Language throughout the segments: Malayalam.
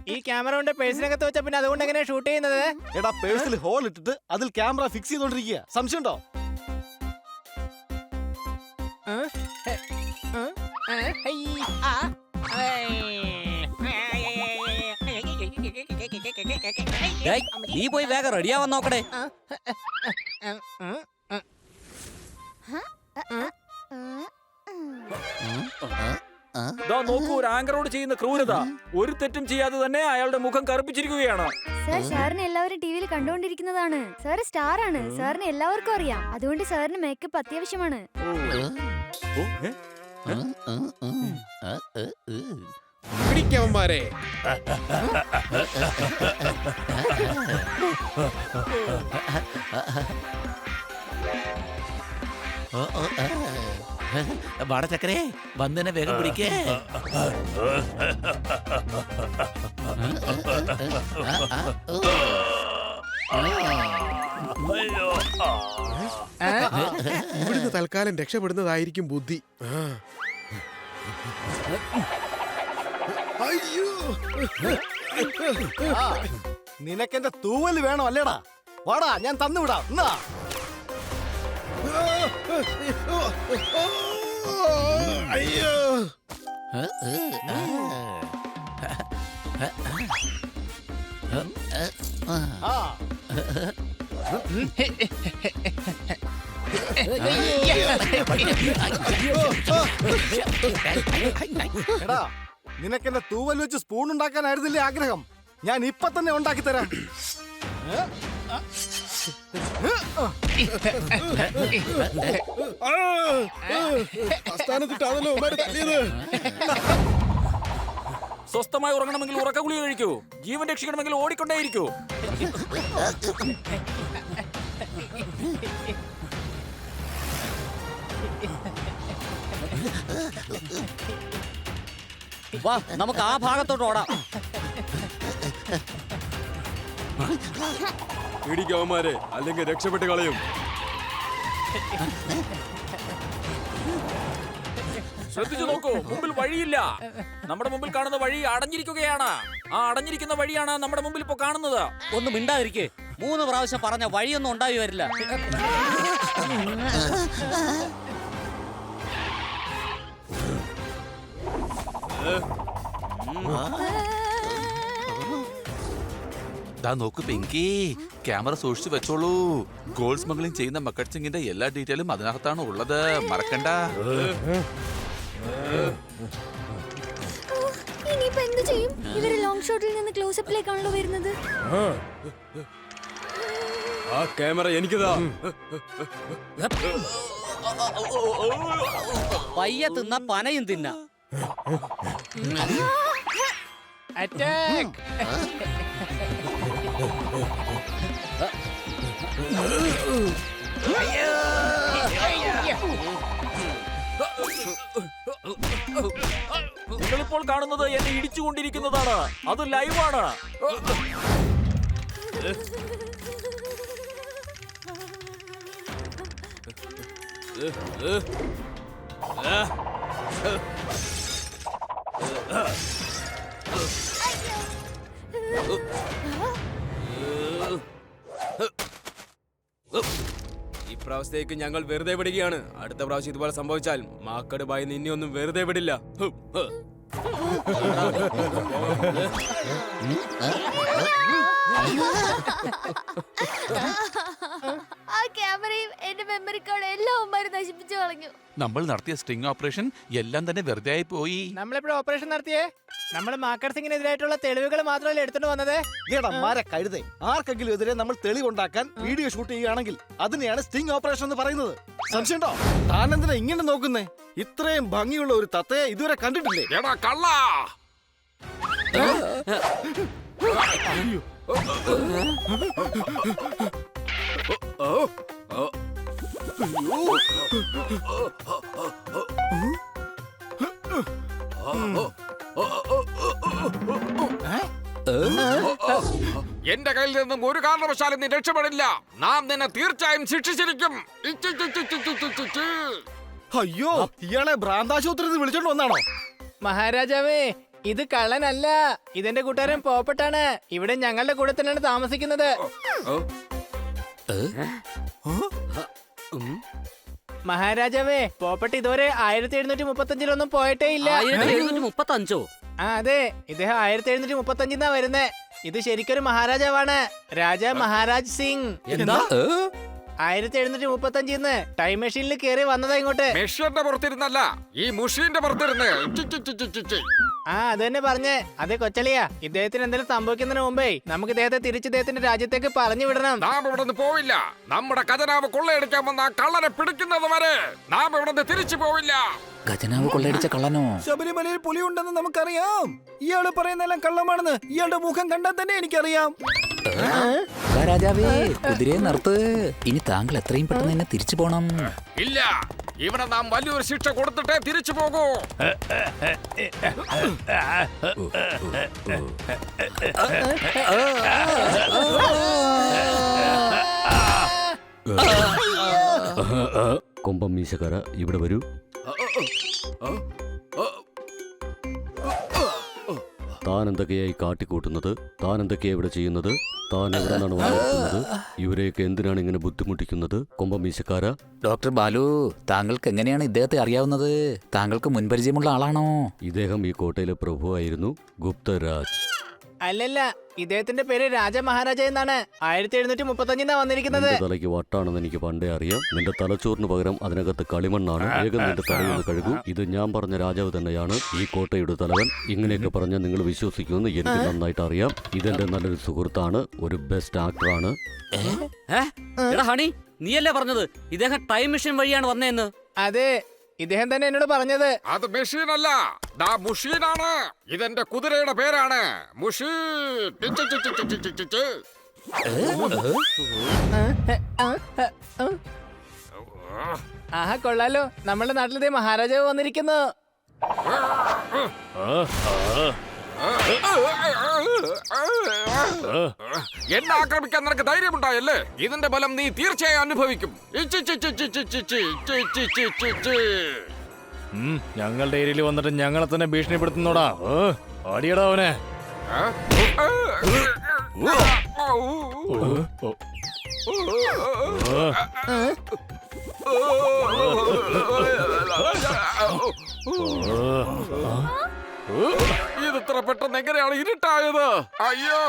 ഈ ക്യാമറ കൊണ്ട് പേഴ്സിനകത്ത് വെച്ച പിന്നെ അതുകൊണ്ട് എങ്ങനെയാ ഷൂട്ട് ചെയ്യുന്നത്? എടാ പേഴ്സിൽ ഹോൾ ഇട്ടിട്ട് അതിൽ ക്യാമറ ഫിക്സ് ചെയ്തോണ്ടിരിക്കുക. സംശയമുണ്ടോ? നീ പോയി വേഗം റെഡിയാവാൻ നോക്കടേ. നോക്കൂ, ഒരു ആങ്കറോട് ചെയ്യുന്ന ക്രൂരത. ഒരു തെറ്റും ചെയ്യാതെ തന്നെ അയാളുടെ മുഖം കറുപ്പിച്ചിരിക്കുകയാണ്. സാർ, സാറിനെ എല്ലാവരും ടിവിയിൽ കണ്ടുകൊണ്ടിരിക്കുന്നതാണ്. സാർ സ്റ്റാർ ആണ്. സാറിന് എല്ലാവർക്കും അറിയാം. അതുകൊണ്ട് സാറിന് മേക്കപ്പ് അത്യാവശ്യമാണ്. പിടിക്കവന്മാരെ. വാടച്ചക്കരേ, വന്നിനെ വേഗം പിടിക്കേ. ഇവിടുന്ന് തൽക്കാലം രക്ഷപ്പെടുന്നതായിരിക്കും ബുദ്ധി. അയ്യോ, നിനക്കെന്റെ തൂവല് വേണോ അല്ലേടാ? വാടാ, ഞാൻ തന്നുവിടാം. എന്നാ അയ്യോ. എടാ, നിനക്കെന്റെ തൂവൽ വെച്ച് സ്പൂൺ ഉണ്ടാക്കാനായിരുന്നില്ലേ ആഗ്രഹം? ഞാൻ ഇപ്പൊ തന്നെ ഉണ്ടാക്കി തരാം. സ്ഥാനത്തിട്ടാണല്ലോ തല്ലിയത്. സ്വസ്ഥമായി ഉറങ്ങണമെങ്കിൽ ഉറക്ക ഗുളിക കഴിക്കൂ. ജീവൻ രക്ഷിക്കണമെങ്കിൽ ഓടിക്കൊണ്ടേയിരിക്കൂ. വാ, നമുക്ക് ആ ഭാഗത്തോട്ട് ഓടാം. പിടിക്കവന്മാരെ, അല്ലെങ്കിൽ രക്ഷപ്പെട്ട് കളയും. ശ്രദ്ധിച്ചു നോക്കൂ, മുമ്പിൽ വഴിയില്ല. നമ്മുടെ മുമ്പിൽ കാണുന്ന വഴി അടഞ്ഞിരിക്കുകയാണ്. ആ അടഞ്ഞിരിക്കുന്ന വഴിയാണ് നമ്മുടെ മുമ്പിൽ ഇപ്പൊ കാണുന്നത്. ഒന്ന് മിണ്ടാതിരിക്കേ. 3 പ്രാവശ്യം പറഞ്ഞ വഴിയൊന്നും ഉണ്ടായി വരില്ല. നോക്ക് പിങ്കി, ക്യാമറ സൂക്ഷിച്ചു വെച്ചോളൂ. ഗോൾഡ് സ്മഗ്ലിംഗ് ചെയ്യുന്ന മക്കട്ട് സിംഗിന്റെ എല്ലാ ഡീറ്റെയിലും അതിനകത്താണ് ഉള്ളത്, മറക്കണ്ട. ഇനിയിപ്പോ എന്ത് ചെയ്യും? ഇവര് ലോങ് ഷോട്ടിൽ നിന്ന് ക്ലോസപ്പിലേക്കാണല്ലോ വരുന്നത്. ആ ക്യാമറ എനിക്കതാ. പയ്യ തിന്ന പനയും തിന്ന. അറ്റാക്ക്! നിങ്ങളിപ്പോൾ കാണുന്നത് എന്നെ ഇടിച്ചുകൊണ്ടിരിക്കുന്നതാണ്. അത് ലൈവാണ്. ഇപ്രാവശ്യത്തേക്ക് ഞങ്ങൾ വെറുതെ വിടുകയാണ്. അടുത്ത പ്രാവശ്യം ഇതുപോലെ സംഭവിച്ചാൽ മാക്കട് ബായി നിന്നെ ഒന്നും വെറുതെ വിടില്ല. ആ ക്യാമറയും എന്റെ മെമ്മറി കാർഡ് എല്ലാം അവന്മാര് നശിപ്പിച്ചു കളഞ്ഞു. നമ്മൾ നടത്തിയ സ്ട്രിംഗ് ഓപ്പറേഷൻ എല്ലാം തന്നെ വെറുതെ ആയി പോയി. നമ്മളെപ്പോഴും ഓപ്പറേഷൻ നടത്തിയേ? നമ്മൾ മാക്കർ സിംഗിനെതിരായിട്ടുള്ള തെളിവുകൾ മാത്രമല്ലേ എടുത്തോണ്ട് വന്നത്? കഴുതേ, ആർക്കെങ്കിലും എതിരെ നമ്മൾ തെളിവുണ്ടാക്കാൻ വീഡിയോ ഷൂട്ട് ചെയ്യുകയാണെങ്കിൽ അതിനെയാണ് സ്റ്റിംഗ് ഓപ്പറേഷൻ എന്ന് പറയുന്നത്. സംശയമുണ്ടോ? താനെന്തിനാ ഇങ്ങനെ നോക്കുന്നേ? ഇത്രയും ഭംഗിയുള്ള ഒരു തത്തയെ ഇതുവരെ കണ്ടിട്ടില്ലേ? എടാ കള്ളാ! എന്റെ കയ്യിൽ നിന്നും ഒരു കാരണവശാലും നീ രക്ഷപ്പെടില്ല. നാം നിന്നെ തീർച്ചയായും ശിക്ഷിച്ചിരിക്കും. അയ്യോ, ഇയാളെ ഭ്രാന്താശുപത്രിയിൽ വിളിച്ചോണ്ട് വന്നാണോ? മഹാരാജാവേ, ഇത് കള്ളനല്ല, ഇതെന്റെ കൂട്ടുകാരൻ പോപ്പട്ടാണ്. ഇവിടെ ഞങ്ങളുടെ കൂടെ തന്നെയാണ് താമസിക്കുന്നത്. മഹാരാജാവേ, പോപ്പട്ട് ഇതുവരെ 1735 പോയിട്ടേ ഇല്ല. 1735? ആ അതെ, ഇദ്ദേഹം 1735 വരുന്നേ. ഇത് ശരിക്കൊരു മഹാരാജാവാണ്, രാജാ മഹാരാജ് സിംഗ്. എന്താ 1735 ടൈം മെഷീനിൽ കയറി വന്നതാ ഇങ്ങോട്ട്. മെഷീന്റെ പുറത്തിരുന്നല്ല, ഈ മുഷീന്റെ പുറത്തിരുന്ന്. ആ അത് തന്നെ പറഞ്ഞേ. അതെ കൊച്ചളിയാ, ഇദ്ദേഹത്തിന് എന്തെങ്കിലും സംഭവിക്കുന്നതിന് മുമ്പേ നമുക്ക് ഇദ്ദേഹത്തെ തിരിച്ച് ഇദ്ദേഹത്തിന്റെ രാജ്യത്തേക്ക് പറഞ്ഞു വിടണം. നാം ഇവിടെ നിന്ന് പോവില്ല. നമ്മുടെ ഖജനാവ് കൊള്ളയടിക്കാൻ വന്ന ആ കള്ളനെ പിടിക്കുന്നത് വരെ നാം ഇവിടെ നിന്ന് തിരിച്ചു പോവില്ല. ഖജനാവ് കൊള്ളയടിച്ച കള്ളനോ? ശബരിമലയിൽ പുലിയുണ്ടെന്ന് നമുക്കറിയാം. ഇയാള് പറയുന്നതെല്ലാം കള്ളമാണെന്ന് ഇയാളുടെ മുഖം കണ്ടാൽ തന്നെ എനിക്കറിയാം. രാജാവേ, കുതിരയെ നിർത്ത്. ഇനി താങ്കൾ എത്രയും പെട്ടെന്ന് എന്നെ തിരിച്ചു പോണം. ഇല്ല, ഇവിടെ നാം വലിയൊരു ശിക്ഷ കൊടുത്തിട്ടേ തിരിച്ചു പോകൂ. കൊമ്പം മീശക്കാര, ഇവിടെ വരൂ. താൻ എന്തൊക്കെയായി കാട്ടിക്കൂട്ടുന്നത്? താൻ എന്തൊക്കെയാ ഇവിടെ ചെയ്യുന്നത്? താൻ എവിടെ നിന്നാണ് വളർത്തുന്നത്? ഇവരെയൊക്കെ എന്തിനാണ് ഇങ്ങനെ ബുദ്ധിമുട്ടിക്കുന്നത്? കൊമ്പം മീശക്കാര. ഡോക്ടർ ബാലു, താങ്കൾക്ക് എങ്ങനെയാണ് ഇദ്ദേഹത്തെ അറിയാവുന്നത്? താങ്കൾക്ക് മുൻപരിചയമുള്ള ആളാണോ? ഇദ്ദേഹം ഈ കോട്ടയിലെ പ്രഭുവായിരുന്നു, ഗുപ്തരാജ്. അല്ലല്ല, ഇദ്ദേഹത്തിന്റെ പേര് രാജ മഹാരാജ എന്നാണ്. 1735 വന്നിരിക്കുന്നത്. നിന്റെ തലയ്ക്ക് വട്ടാണെന്ന് എനിക്ക് പണ്ടേ അറിയാം. നിന്റെ തലച്ചോറിന് പകരം അതിനകത്ത് കളിമണ്ണാണ്. വേഗം നിന്റെ തലയൊന്ന് കഴുകൂ. ഇത് ഞാൻ പറഞ്ഞ രാജാവ് തന്നെയാണ്, ഈ കോട്ടയുടെ തലവൻ. ഇങ്ങനെയൊക്കെ പറഞ്ഞാൽ നിങ്ങൾ വിശ്വസിക്കുമെന്ന് എനിക്ക് നന്നായിട്ട് അറിയാം. ഇതെന്റെ നല്ലൊരു സുഹൃത്താണ്, ഒരു ബെസ്റ്റ് ആക്ടറാണ്. എടാ ഹണി, നീയല്ലേ പറഞ്ഞത് ഇദ്ദേഹം ടൈം മെഷീൻ വഴിയാണ് വന്നതെന്ന്? അതെ, ഇദ്ദേഹം തന്നെ എന്നോട് പറഞ്ഞത്. അത് മെഷീനല്ല, ദാ മുഷീനാണ്. ഇതെന്റെ കുതിരയുടെ പേരാണ്, മുഷീൻ. ആഹാ, കൊള്ളാലോ, നമ്മുടെ നാട്ടിലതേ മഹാരാജാവ് വന്നിരിക്കുന്നു. എന്നെ ആക്രമിക്കാൻ നിനക്ക് ധൈര്യമുണ്ടായല്ലേ? ഇതിന്റെ ബലം നീ തീർച്ചയായും അനുഭവിക്കും. ഞങ്ങളുടെ ഏരിയയിൽ വന്നിട്ട് ഞങ്ങളെ തന്നെ ഭീഷണിപ്പെടുത്തുന്നോടാ. ഓടിയടാ അവനെ. ഇത് ഇത്ര പെട്ടെന്ന് എങ്ങനെയാണ് ഇരുട്ടായത്? അയ്യോ,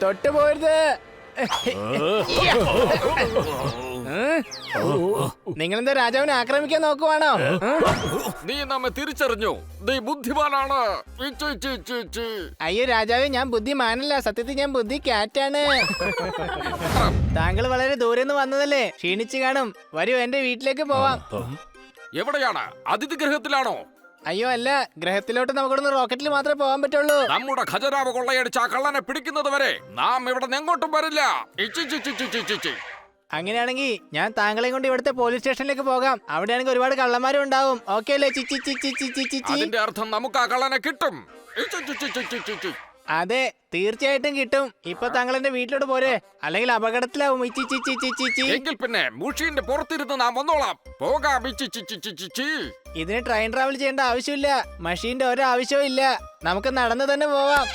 തൊട്ടു പോരുത്. നിങ്ങളെന്താ രാജാവിനെ ആക്രമിക്കാൻ നോക്കുവാണോ? നീ നമ്മെ തിരിച്ചറിഞ്ഞു. നീ ബുദ്ധിമാനാണ്. അയ്യോ രാജാവേ, ഞാൻ ബുദ്ധിമാനല്ല, സത്യത്തിൽ ഞാൻ ബുദ്ധി ക്യാറ്റാണ്. താങ്കൾ വളരെ ദൂരെ നിന്ന് വന്നതല്ലേ, ക്ഷീണിച്ചു കാണും. വരൂ, എന്റെ വീട്ടിലേക്ക് പോവാം. എവിടെയാണ്? അതിഥി ഗൃഹത്തിലാണോ? അയ്യോ അല്ല, ഗ്രഹത്തിലോട്ട് നമുക്കിവിടുന്ന് റോക്കറ്റിൽ മാത്രമേ പോകാൻ പറ്റുള്ളൂ. നമ്മുടെ ഖജനാവ് കൊള്ളയടിച്ച ആ കള്ളനെ പിടിക്കുന്നത് വരെ നാം ഇവിടെ എങ്ങോട്ടും വരില്ല. അങ്ങനെയാണെങ്കിൽ ഞാൻ താങ്കളെയും കൊണ്ട് ഇവിടുത്തെ പോലീസ് സ്റ്റേഷനിലേക്ക് പോകാം. അവിടെയാണെങ്കിൽ ഒരുപാട് കള്ളന്മാരും ഉണ്ടാവും. ഓക്കെ അല്ലേ? അതിന്റെ അർത്ഥം നമുക്ക് ആ കള്ളനെ കിട്ടും. അതെ, തീർച്ചയായിട്ടും കിട്ടും. ഇപ്പൊ താങ്കൾ എന്റെ വീട്ടിലോട്ട് പോരെ, അല്ലെങ്കിൽ അപകടത്തിലാവും. എങ്കിൽ പിന്നെ മുഷീന്റെ പുറത്തിരുന്ന് നാം വന്നോളാം. പോകാം. ഇതിന് ട്രെയിൻ ട്രാവൽ ചെയ്യേണ്ട ആവശ്യമില്ല, മെഷീന്റെ ഒരു ആവശ്യവും ഇല്ല. നമുക്ക് നടന്നു തന്നെ പോവാം.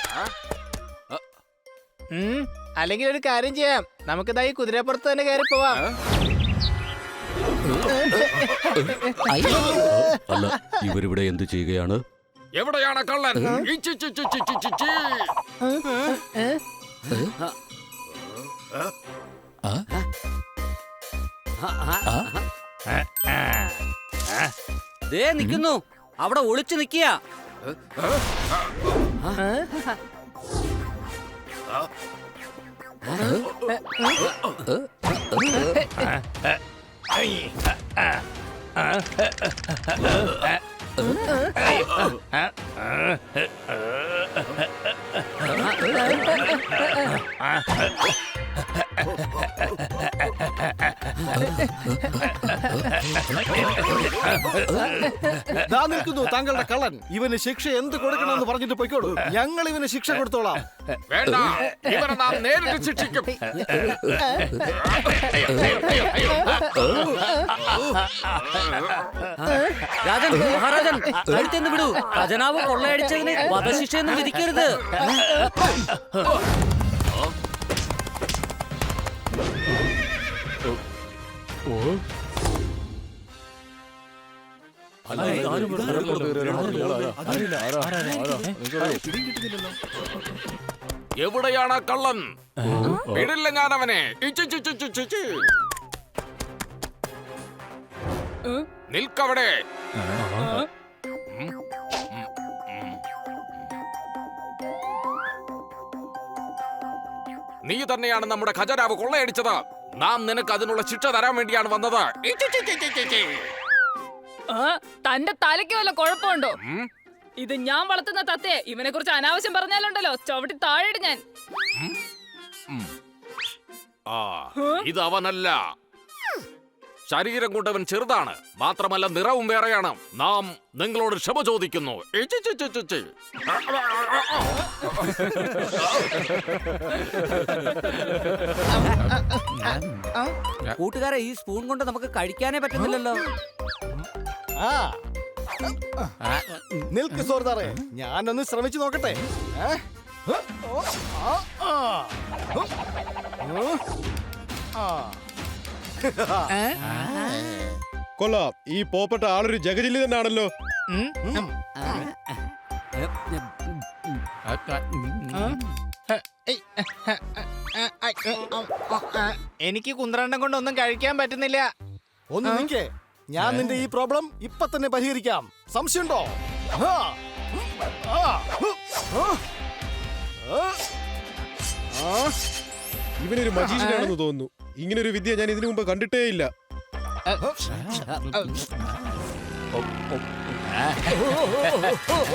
അല്ലെങ്കിൽ ഒരു കാര്യം ചെയ്യാം, നമുക്കിതായി കുതിരപ്പുറത്ത് തന്നെ കയറി പോവാം. അല്ല, ഇവരിവിടെ എന്ത് ചെയ്യുകയാണ്? എവിടെയാണ് കള്ളൻ? ദേ നിൽക്കുന്നു, അവിടെ ഒളിച്ചു നിൽക്കുക. ദാ നിൽക്കുന്നു താങ്കളുടെ കള്ളൻ. ഇവന് ശിക്ഷ എന്ത് കൊടുക്കണമെന്ന് പറഞ്ഞിട്ട് പൊയ്ക്കോളൂ. ഞങ്ങൾ ഇവന് ശിക്ഷ കൊടുത്തോളാം. വേണ്ട, ഇവരെ നാം നേരിട്ട് ശിക്ഷിക്കും. രാജൻ, മഹാരാജൻ, അടുത്തെന്ന് വിടൂ. ഖജനാവ് കൊള്ളയടിച്ചതിന് വധശിക്ഷയൊന്നും വിധിക്കരുത്. എവിടെയാണ് കള്ളൻ? വിടില്ല ഞാൻ അവനെ. നിൽക്കവിടെ. നീ തന്നെയാണ് നമ്മുടെ ഖജനാവ് കൊള്ളയടിച്ചത്. നാം നിനക്ക് അതിനുള്ള ശിക്ഷ തരാൻ വേണ്ടിയാണ് വന്നത്. തന്റെ തലയ്ക്ക് വല്ല കുഴപ്പമുണ്ടോ? ഇത് ഞാൻ വളർത്തുന്ന തത്തയെ ഇവനെ കുറിച്ച് അനാവശ്യം പറഞ്ഞാലുണ്ടല്ലോ ചവിട്ടി താഴെയിട് ഞാൻ. ഇത് അവനല്ല. ശരീരം കൊണ്ടവൻ ചെറുതാണ്, മാത്രമല്ല നിറവും വേറെയാണ്. നാം നിങ്ങളോട് ക്ഷമ ചോദിക്കുന്നു. കൂട്ടുകാരെ, ഈ സ്പൂൺ കൊണ്ട് നമുക്ക് കഴിക്കാനേ പറ്റുന്നില്ലല്ലോ. നിൽക്ക് സോർദാറെ, ഞാനൊന്ന് ശ്രമിച്ചു നോക്കട്ടെ. കൊള്ളാം, ഈ പോപ്പെട്ട ആളൊരു ജഗജില്ലി തന്നെയാണല്ലോ. എനിക്ക് കുന്ത്രണ്ടം കൊണ്ട് ഒന്നും കഴിക്കാൻ പറ്റുന്നില്ല. ഒന്ന് നിൽക്കേ, ഞാൻ നിന്റെ ഈ പ്രോബ്ലം ഇപ്പൊ തന്നെ പരിഹരിക്കാം. സംശയമുണ്ടോ? ഇവനൊരു മജീഷ്യനാണെന്ന് തോന്നുന്നു. ഇങ്ങനൊരു വിദ്യ ഞാൻ ഇതിനു മുമ്പ് കണ്ടിട്ടേ ഇല്ല.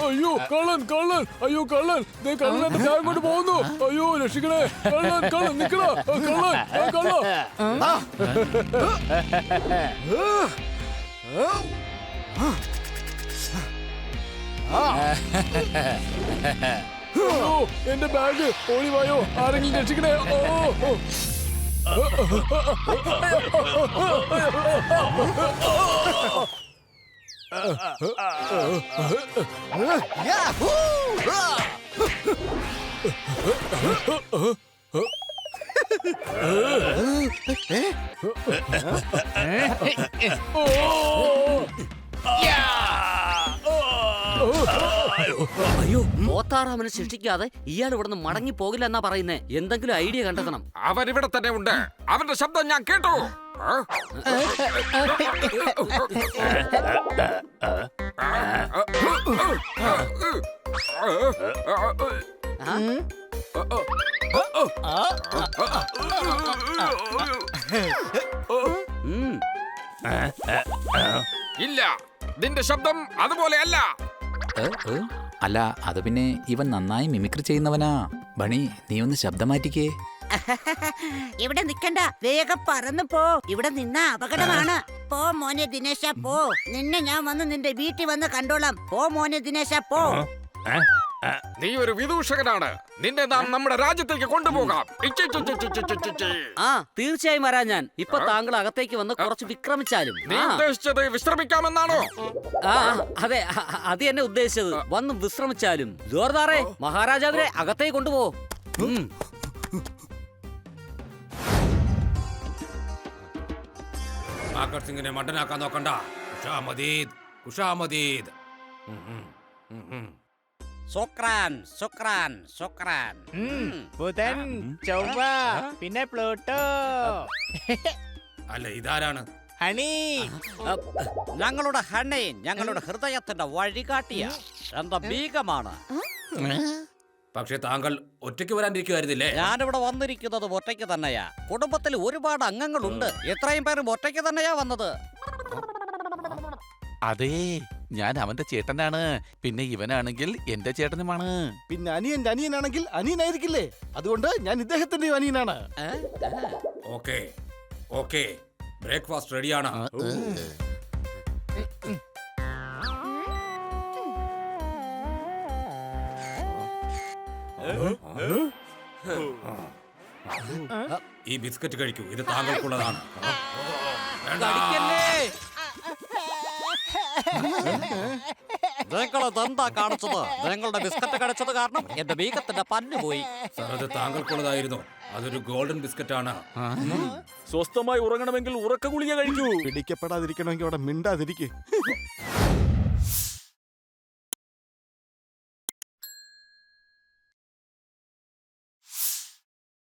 അയ്യോ കള്ളൻ, കള്ളൻ, അയ്യോ കള്ളൻ, കള്ളൻ എന്റെ ബാഗ് കൊണ്ട് പോകുന്നു. അയ്യോ രക്ഷിക്കണേ, കള്ളൻ, കള്ളൻ, നിക്കണ, കള്ളൻ, കള്ളൻ. എന്റെ ബാഗ് ഓളിവായോ, ആരെങ്കിലും രക്ഷിക്കണേ. അയ്യോ, പോത്താറാമനെ ശിക്ഷിക്കാതെ ഇയാൾ ഇവിടുന്ന് മടങ്ങി പോകില്ല എന്നാ പറയുന്നേ. എന്തെങ്കിലും ഐഡിയ കണ്ടെത്തണം. അവൻ ഇവിടെ തന്നെ ഉണ്ട്. അവന്റെ ശബ്ദം ഞാൻ കേട്ടു. ഇല്ല, നിന്റെ ശബ്ദം അതുപോലെ അല്ല. അല്ല, അത് പിന്നെ ഇവൻ നന്നായി മിമിക്രി ചെയ്യുന്നവനാ. ബണി, നീ ഒന്ന് ശബ്ദം മാറ്റിക്കേ. ഇവിടെ നിക്കണ്ട, വേഗം പറന്നു പോ. ഇവിടെ നിന്ന അപകടമാണ്. പോ മോനെ ദിനേശ, പോ. നിന്നെ ഞാൻ വന്ന് നിന്റെ വീട്ടിൽ വന്ന് കണ്ടോളാം. പോ മോനെ ദിനേശ, പോ. നീ ഒരു വിദൂഷകനാണ്. നിന്നെ നാം നമ്മുടെ രാജ്യത്തേക്ക് കൊണ്ടുപോകാം. ആ, തീർച്ചയായും വരാം ഞാൻ. ഇപ്പൊ താങ്കൾ അകത്തേക്ക് വന്ന് കുറച്ച് വിക്രമിച്ചാലും. നീ ഉദ്ദേശിച്ചത് വിശ്രമിക്കാമെന്നാണോ? ആ, അതെ, അത് എന്നെ ഉദ്ദേശിച്ചത്. വന്ന് വിശ്രമിച്ചാലും. ജോർദാറെ, മഹാരാജാവിനെ അകത്തേക്ക് കൊണ്ടുപോ. മാക്കർ സിംഗിനെ മണ്ടനാക്കാൻ നോക്കണ്ട. കുഷാമദീദ്. സോക്രാൻ, സോക്രാൻ, സോക്രാൻ. ബുധൻ, ചൊവ്വ, പിന്നെ പ്ലൂട്ടോ. അല്ല, ഇതാരാണ്? ഹണി. ഞങ്ങളുടെ ഹണി, ഞങ്ങളുടെ ഹൃദയത്തിന്റെ വഴികാട്ടിയ എന്റെ ബീഗമാണ്. പക്ഷെ താങ്കൾ ഒറ്റയ്ക്ക് വരാണ്ടിരിക്കുവായിരുന്നില്ലേ? ഞാനിവിടെ വന്നിരിക്കുന്നത് ഒറ്റയ്ക്ക് തന്നെയാ. കുടുംബത്തിൽ ഒരുപാട് അംഗങ്ങളുണ്ട്. എത്രയും പേരും ഒറ്റയ്ക്ക് തന്നെയാ വന്നത്. അതെ, ഞാൻ അവന്റെ ചേട്ടനാണ്. പിന്നെ ഇവനാണെങ്കിൽ എന്റെ ചേട്ടനുമാണ്. പിന്നെ അനിയന്റെ അനിയനാണെങ്കിൽ അനിയനായിരിക്കില്ലേ? അതുകൊണ്ട് ഞാൻ ഇദ്ദേഹത്തിന്റെ അനിയനാണ്. Okay, okay. ബ്രേക്ക്ഫാസ്റ്റ് റെഡിയാണ്. ഈ ബിസ്ക്കറ്റ് കഴിക്കൂ, ഇത് താങ്കൾക്കുള്ളതാണ്. എന്താ കാണിച്ചത്? നിങ്ങളുടെ ബിസ്ക്കറ്റ് കടിച്ചത് കാരണം എന്റെ ബീക്കത്തിന്റെ പല്ല് പോയി. സാർ, അത് താങ്കൾക്കുള്ളതായിരുന്നു. അതൊരു ഗോൾഡൻ ബിസ്ക്കറ്റ് ആണ്. സ്വസ്ഥമായി ഉറങ്ങണമെങ്കിൽ ഉറക്ക ഗുളിക കഴിക്കൂ. പിടിക്കപ്പെടാതിരിക്കണമെങ്കിൽ അവിടെ മിണ്ടാതിരിക്കേ.